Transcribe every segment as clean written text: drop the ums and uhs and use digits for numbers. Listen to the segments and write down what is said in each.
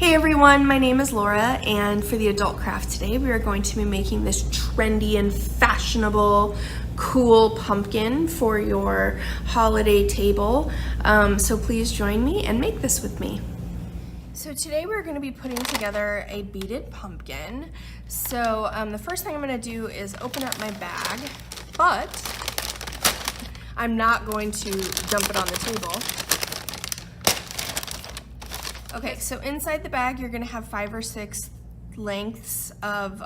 Hey everyone, my name is Laura, and for the adult craft today, we are going to be making this trendy and fashionable, cool pumpkin for your holiday table. So please join me and make this with me. So today we're going to be putting together a beaded pumpkin. So the first thing I'm going to do is open up my bag, but I'm not going to dump it on the table. Okay, so inside the bag, you're gonna have 5 or 6 lengths of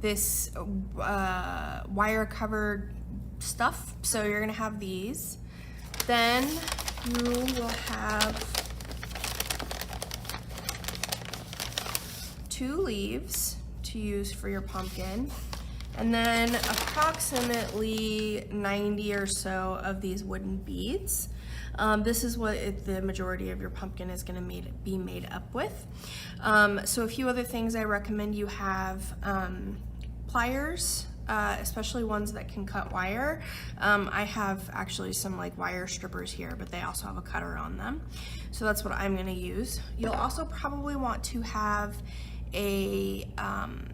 this wire covered stuff. So you're gonna have these. Then you will have 2 leaves to use for your pumpkin. And then approximately 90 or so of these wooden beads. This is what the majority of your pumpkin is going to be made up with. So a few other things I recommend you have pliers, especially ones that can cut wire. I have actually some like wire strippers here, but they also have a cutter on them. So that's what I'm going to use. You'll also probably want to have a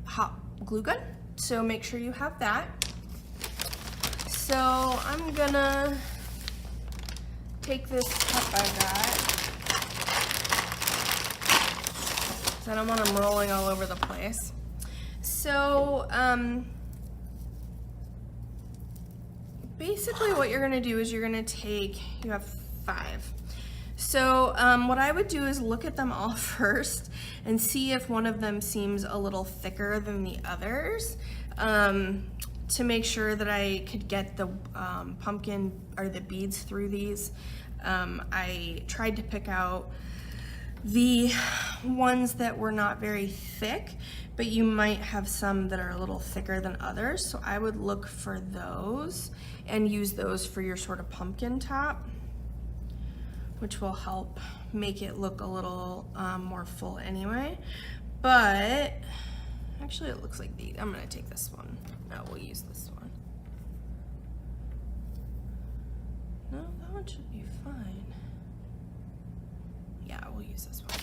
hot glue gun. So make sure you have that. So I'm gonna take this cup I got, so I don't want them rolling all over the place. So basically what you're gonna do is you're gonna take, you have 5. So what I would do is look at them all first and see if one of them seems a little thicker than the others, to make sure that I could get the pumpkin or the beads through these. I tried to pick out the ones that were not very thick, but you might have some that are a little thicker than others. So I would look for those and use those for your sort of pumpkin top, which will help make it look a little more full anyway. But actually it looks like these. I'm gonna take this one. No, we'll use this one. No, that one should be fine. Yeah, we'll use this one.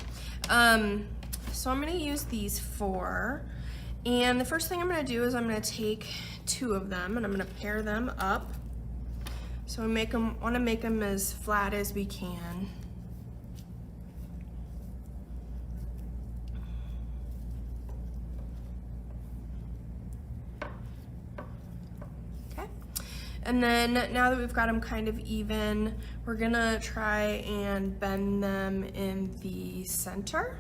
So I'm gonna use these 4. And the first thing I'm gonna do is I'm gonna take 2 of them and I'm gonna pair them up. So I wanna make them as flat as we can. And then now that we've got them kind of even, we're gonna try and bend them in the center,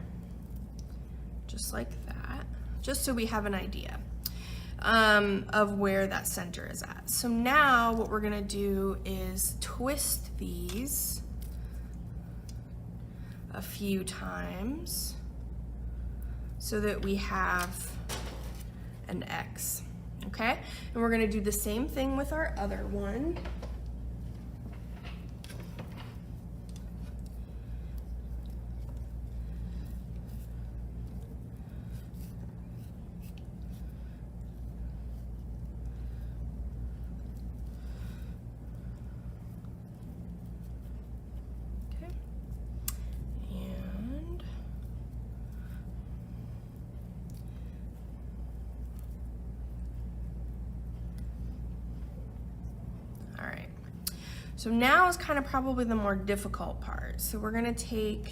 just like that, just so we have an idea of where that center is at. So now what we're gonna do is twist these a few times so that we have an X. Okay, and we're gonna do the same thing with our other one. Okay, and all right, so now is kind of probably the more difficult part. So we're gonna take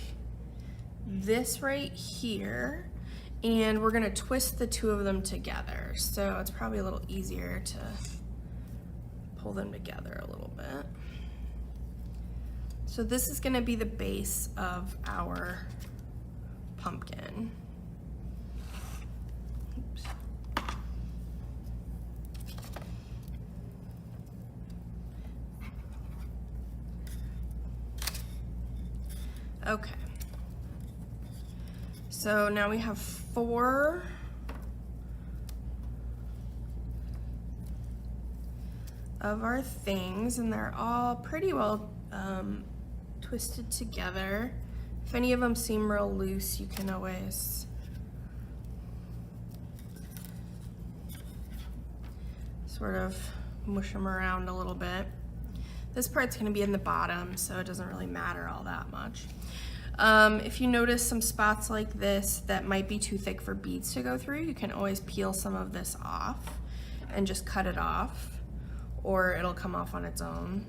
this right here and we're gonna twist the 2 of them together. So it's probably a little easier to pull them together a little bit. So this is gonna be the base of our pumpkin. Oops. Okay, so now we have 4 of our things and they're all pretty well twisted together. If any of them seem real loose, you can always sort of mush them around a little bit. This part's gonna be in the bottom, so it doesn't really matter all that much. If you notice some spots like this that might be too thick for beads to go through, you can always peel some of this off and just cut it off, or it'll come off on its own.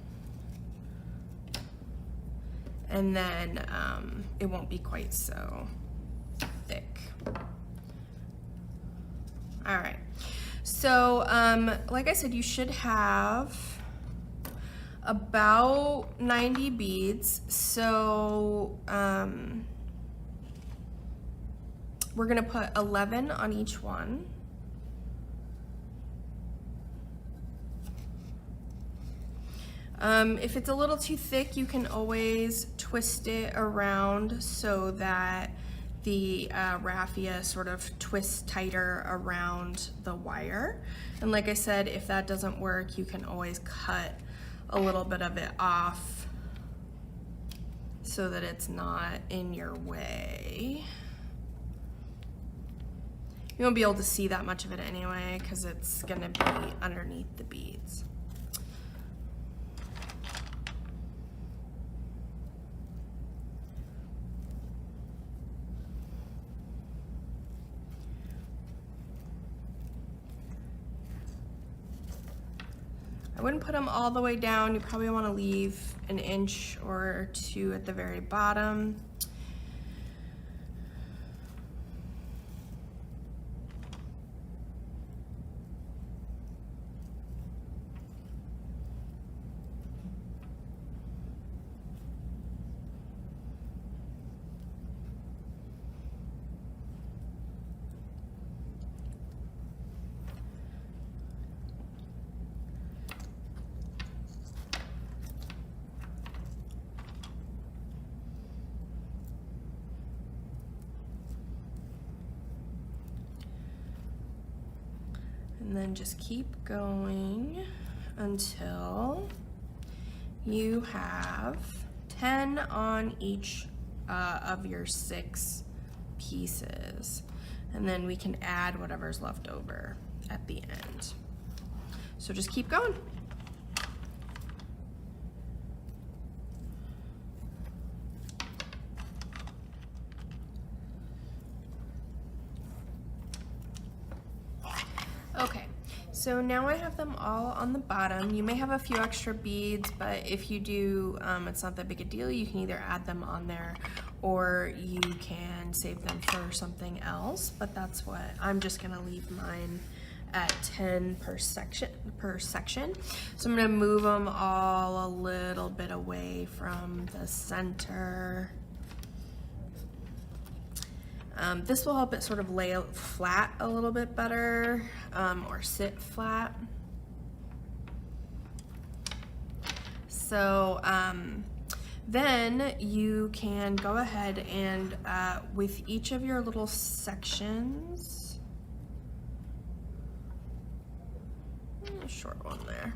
And then it won't be quite so thick. All right, so like I said, you should have about 90 beads. So we're gonna put 11 on each one. If it's a little too thick, you can always twist it around so that the raffia sort of twists tighter around the wire. And like I said, if that doesn't work, you can always cut a little bit of it off so that it's not in your way. You won't be able to see that much of it anyway because it's gonna be underneath the beads. I wouldn't put them all the way down. You probably want to leave an inch or two at the very bottom. And then just keep going until you have 10 on each of your 6 pieces. And then we can add whatever's left over at the end. So just keep going. Okay, so now I have them all on the bottom. You may have a few extra beads, but if you do, it's not that big a deal. You can either add them on there or you can save them for something else, but that's what, I'm just gonna leave mine at 10 per section. So I'm gonna move them all a little bit away from the center. This will help it sort of lay flat a little bit better, or sit flat. So then you can go ahead and with each of your little sections, a short one there,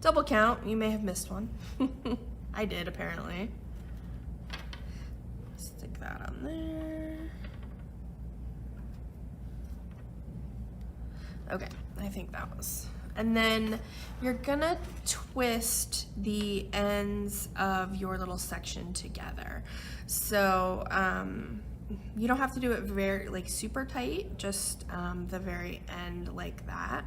double count. You may have missed one. I did apparently. Stick that on there. Okay, I think that was. And then you're gonna twist the ends of your little section together. So you don't have to do it very like super tight, just the very end like that.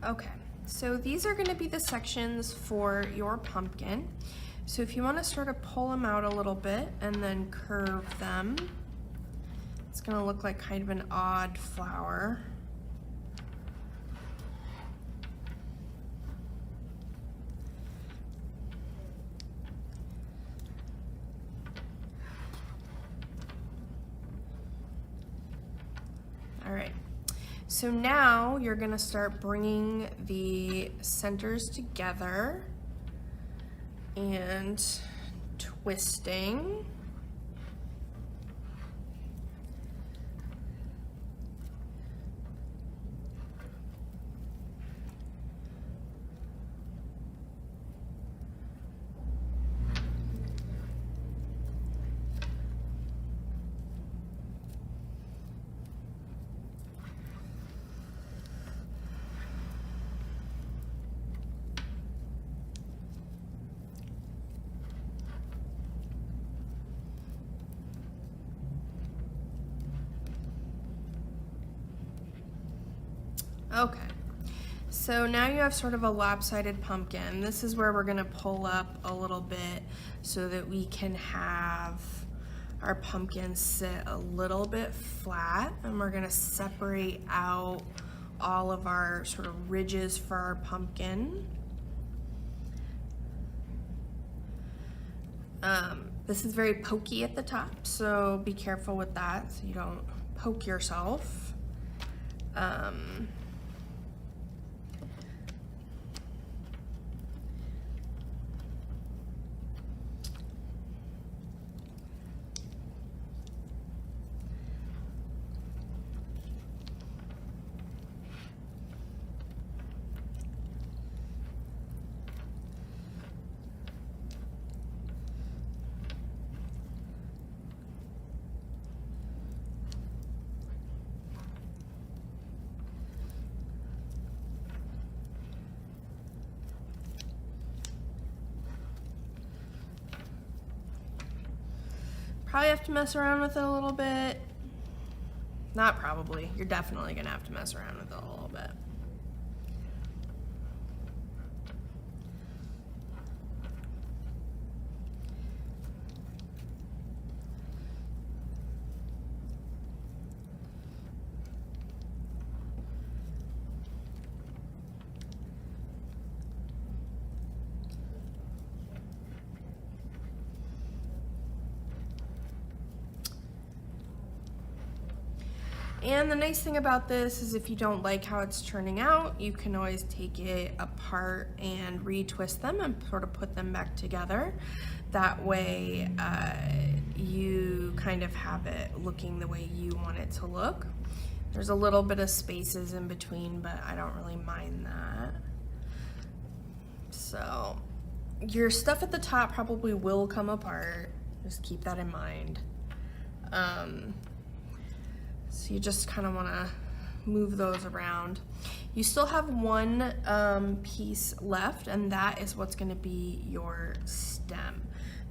Okay, so these are gonna be the sections for your pumpkin. So if you wanna sort of pull them out a little bit and then curve them, it's gonna look like kind of an odd flower. so now you're gonna start bringing the centers together and twisting. Okay, so now you have sort of a lopsided pumpkin. This is where we're gonna pull up a little bit so that we can have our pumpkin sit a little bit flat, and we're gonna separate out all of our sort of ridges for our pumpkin. This is very pokey at the top, so be careful with that so you don't poke yourself. Probably have to mess around with it a little bit. Not probably, you're definitely gonna have to mess around with it a little bit. And the nice thing about this is if you don't like how it's turning out, you can always take it apart and retwist them and sort of put them back together. That way you kind of have it looking the way you want it to look. There's a little bit of spaces in between, but I don't really mind that. So your stuff at the top probably will come apart. Just keep that in mind. So you just kind of want to move those around. You still have one piece left, and that is what's going to be your stem.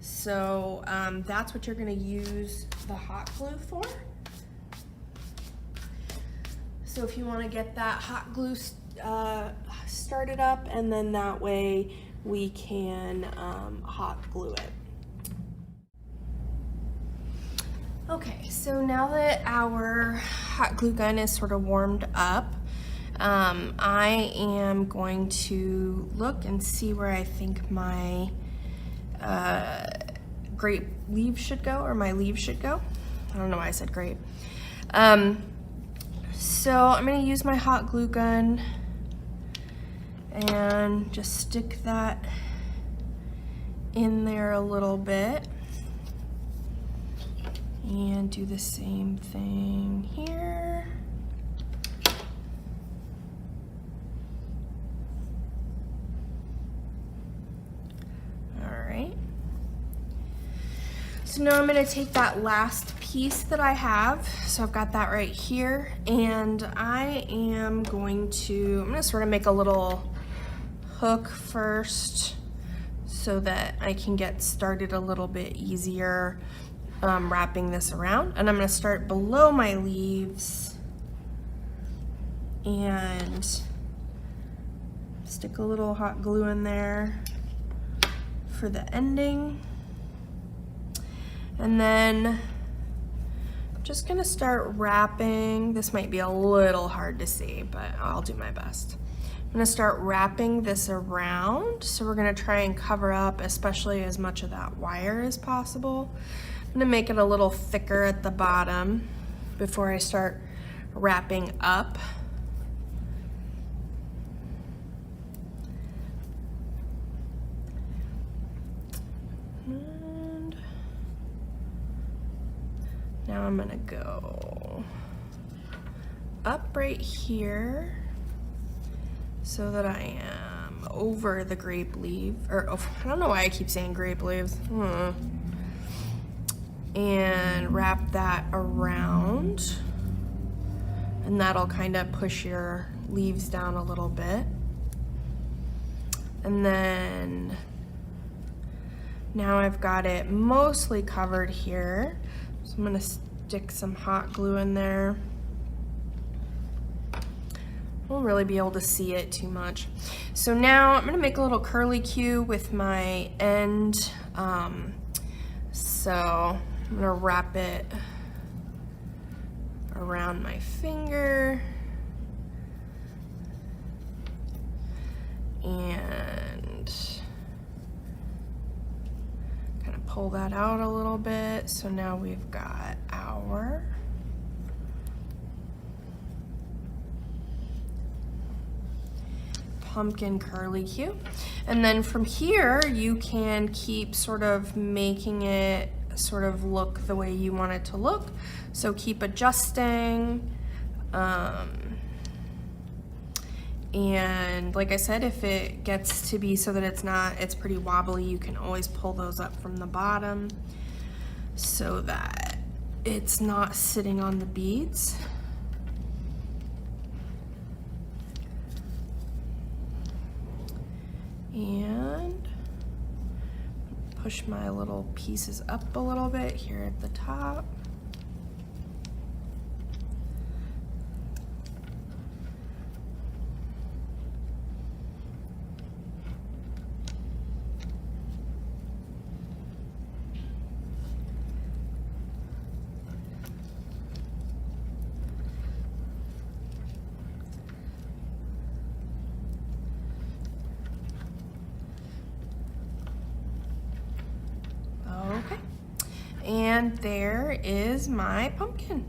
So that's what you're going to use the hot glue for. So if you want to get that hot glue started up, and then that way we can hot glue it. Okay, so now that our hot glue gun is sort of warmed up, I am going to look and see where I think my grape leaves should go, or my leaves should go. I don't know why I said grape. So I'm gonna use my hot glue gun and just stick that in there a little bit. And do the same thing here. All right. So now I'm gonna take that last piece that I have. So I've got that right here, and I'm gonna sort of make a little hook first so that I can get started a little bit easier. Wrapping this around, and I'm going to start below my leaves and stick a little hot glue in there for the ending, and then I'm just going to start wrapping. This might be a little hard to see, but I'll do my best. I'm going to start wrapping this around, so we're going to try and cover up especially as much of that wire as possible. I'm gonna make it a little thicker at the bottom before I start wrapping up. And now I'm gonna go up right here so that I am over the grape leaf, or over, I don't know why I keep saying grape leaves. And wrap that around, and that'll kind of push your leaves down a little bit. And then now I've got it mostly covered here, so I'm gonna stick some hot glue in there. Won't really be able to see it too much. So now I'm gonna make a little curly Q with my end. So I'm gonna wrap it around my finger and kind of pull that out a little bit. So now we've got our pumpkin curly Q. And then from here, you can keep sort of making it sort of look the way you want it to look. So keep adjusting. And like I said, if it gets to be so that it's pretty wobbly, you can always pull those up from the bottom so that it's not sitting on the beads. And push my little pieces up a little bit here at the top. And there is my pumpkin.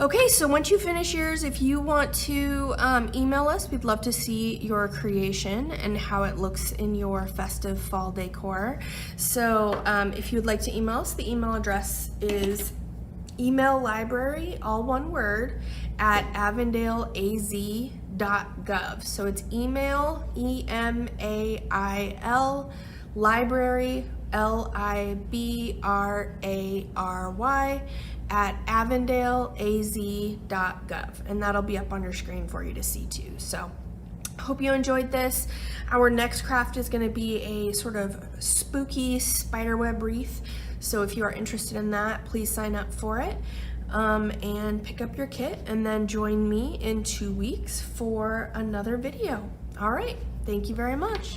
Okay, so once you finish yours, if you want to email us, we'd love to see your creation and how it looks in your festive fall decor. So if you would like to email us, the email address is emaillibrary, all one word, at avondaleaz.gov. So it's email, E-M-A-I-L, library, L-I-B-R-A-R-Y, at avondaleaz.gov, and that'll be up on your screen for you to see too. So hope you enjoyed this. Our next craft is going to be a sort of spooky spiderweb wreath. So if you are interested in that, please sign up for it and pick up your kit, and then join me in 2 weeks for another video. All right, thank you very much.